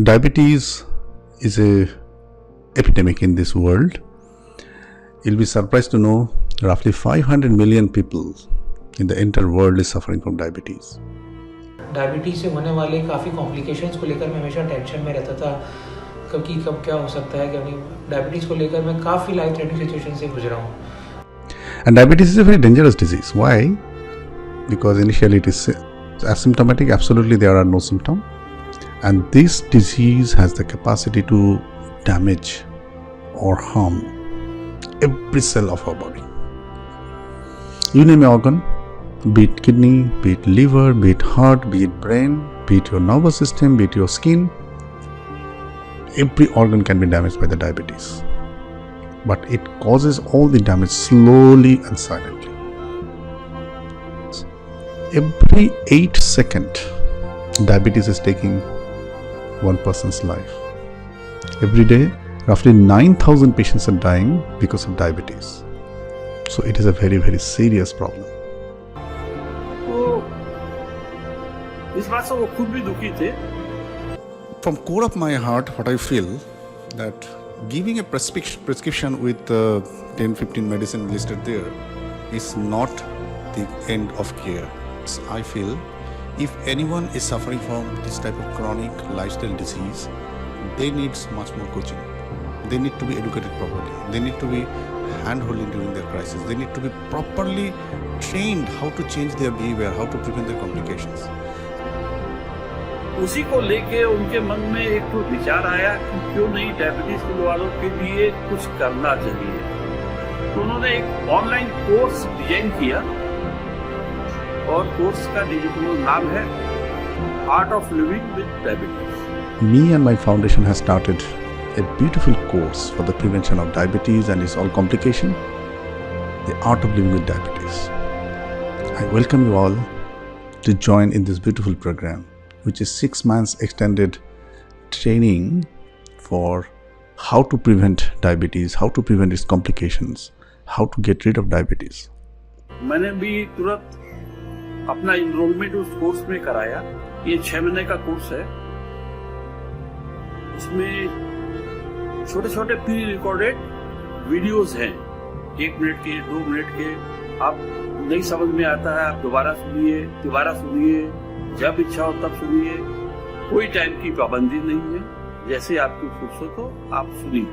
Diabetes is a epidemic in this world. You'll be surprised to know roughly 500 million people in the entire world is suffering from diabetes. Diabetes से होने वाले काफ़ी complications को लेकर मैं हमेशा tension में रहता था क्योंकि कब क्या हो सकता है, क्योंकि डायबिटीज़ को लेकर मैं काफ़ी लाइफ थ्रेटनिंग सिचुएशन से गुजरा हूँ. And diabetes is a very dangerous disease. Why? Because initially it is asymptomatic. Absolutely there are no symptoms. And this disease has the capacity to damage or harm every cell of our body. You name an organ, be it kidney, be it liver, be it heart, be it brain, be it your nervous system, be it your skin, every organ can be damaged by the diabetes. But it causes all the damage slowly and silently. Every 8 seconds, diabetes is taking one person's life. Every day, roughly 9,000 patients are dying because of diabetes. So it is a very, very serious problem. तो इस बात से वो खुद भी दुखी थे. From core of my heart, what I feel that giving a prescription with 10-15 medicine listed there is not the end of care. So I feel if anyone is suffering from this type of chronic lifestyle disease, they need much more coaching. They need to be educated properly. They need to be hand-holding during their crisis. They need to be properly trained how to change their behavior, how to prevent their complications. उसी को लेके उनके मन में एक तो विचार आया कि क्यों नहीं डायबिटीज वालों के लिए कुछ करना चाहिए. तो उन्होंने एक ऑनलाइन कोर्स डिजाइन किया और कोर्स का डिजिटल नाम है art of living with diabetes. Me and my foundation has started a beautiful course for the prevention of diabetes and its all complication, the art of living with diabetes. I welcome you all to join in this beautiful program, which is 6 months extended training for how to prevent diabetes, how to prevent its complications, how to get rid of diabetes. मैंने भी तुरंत अपना enrolment उस course में कराया. ये 6 महीने का कोर्स है. इसमें छोटे छोटे प्री रिकॉर्डेड वीडियोस हैं, 1 मिनट के, 2 मिनट के. आप नहीं समझ में आता है, आप दोबारा सुनिए, जब इच्छा हो तब सुनिए. कोई टाइम की पाबंदी नहीं है, जैसे आपकी फुर्सत हो आप सुनिए.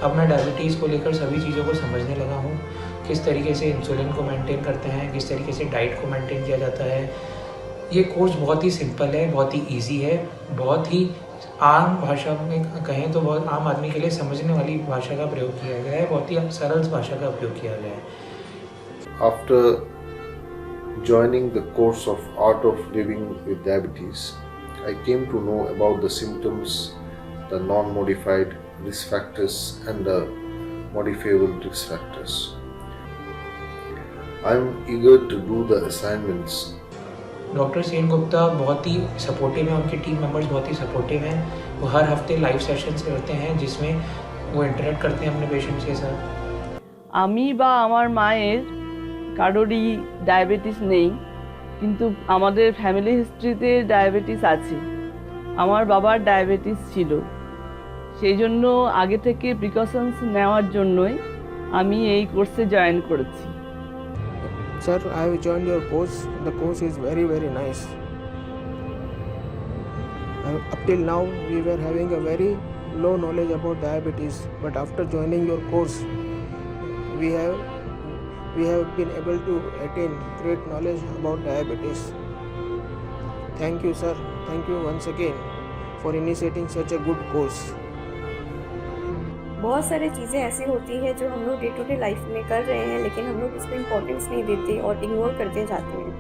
अब मैं डायबिटीज़ को लेकर सभी चीज़ों को समझने लगा हूँ, किस तरीके से इंसुलिन को मेंटेन करते हैं, किस तरीके से डाइट को मेंटेन किया जाता है. ये कोर्स बहुत ही सिंपल है, बहुत ही ईजी है, बहुत ही आम भाषा में कहें तो बहुत आम आदमी के लिए समझने वाली भाषा का प्रयोग किया गया है, बहुत ही सरल भाषा का उपयोग किया गया है. After joining the course of Art of Living with Diabetes, I came to know about the symptoms, the non-modified risk factors and the modifiable risk factors. I am eager to do the assignments. Doctor Sen Gupta बहुत ही supportive हैं, उनके team members बहुत ही supportive हैं. वो हर हफ्ते live sessions करते हैं जिसमें वो इंटरेक्ट करते हैं अपने पेशेंट्स के साथ. আমি বা আমার মায়ের কারোরই ডায়াবেটিস নেই, কিন্তু আমাদের ফ্যামিলি হিস্ট্রিতে ডায়াবেটিস আছে. আমার বাবার ডায়াবেটিস ছিল, সেই জন্য আগে থেকে প্রিকশনস নেওয়ার জন্যই আমি এই কোর্সে জয়েন করেছি. Sir, I have joined your course. The course is very, very nice. Up till now, we were having a very low knowledge about diabetes, but after joining your course, we have been able to attain great knowledge about diabetes. Thank you, sir. Thank you once again for initiating such a good course. बहुत सारी चीज़ें ऐसी होती हैं जो हम लोग day to day life में कर रहे हैं, लेकिन हम लोग उसको इम्पोर्टेंस नहीं देते और इग्नोर करते जाते हैं,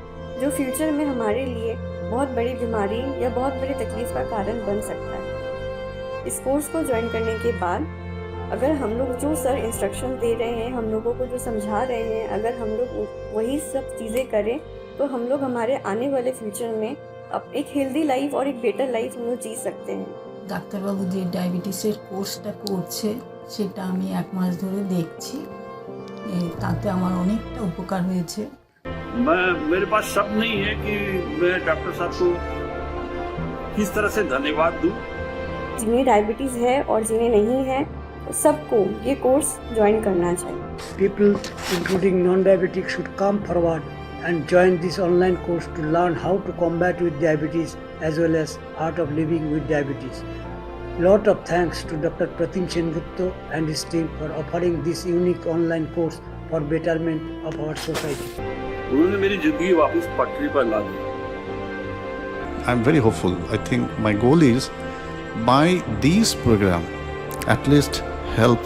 जो फ्यूचर में हमारे लिए बहुत बड़ी बीमारी या बहुत बड़ी तकलीफ का कारण बन सकता है. इस कोर्स को ज्वाइन करने के बाद अगर हम लोग जो सर इंस्ट्रक्शन दे रहे हैं, हम लोगों को जो समझा रहे हैं, अगर हम लोग वही सब चीज़ें करें तो हम लोग हमारे आने वाले फ्यूचर में अब एक हेल्दी लाइफ और एक बेटर लाइफ हम लोग जी सकते हैं. ডাক্তারবাবু যে ডায়াবেটিসের কোর্সটা করছে সেটা আমি 1 মাস ধরে দেখছি, তাতে আমার অনেকটা উপকার হয়েছে. मेरे पास शब्द नहीं है कि मैं डॉक्टर साहब को किस तरह से धन्यवाद दूं? जिन्हें डायबिटीज़ है और जिन्हें नहीं है, सबको ये कोर्स ज्वाइन करना चाहिए. People, including non-diabetic, should come forward and join this online course to learn how to combat with diabetes as well as art of living with diabetes. Lot of thanks to Dr. Pratim Sengupta and his team for offering this unique online course for betterment of our society. उन्होंने मेरी जिंदगी वापस पटरी पर ला दी. I'm very hopeful. I think my goal is by these program at least help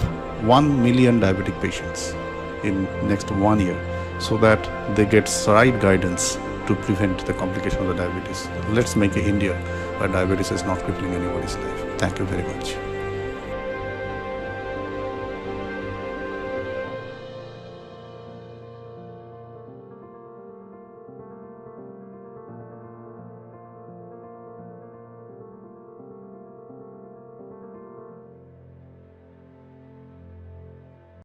1 million diabetic patients in next 1 year so that they get right guidance to prevent the complication of the diabetes. Let's make a India where diabetes is not crippling anybody's life. Thank you very much.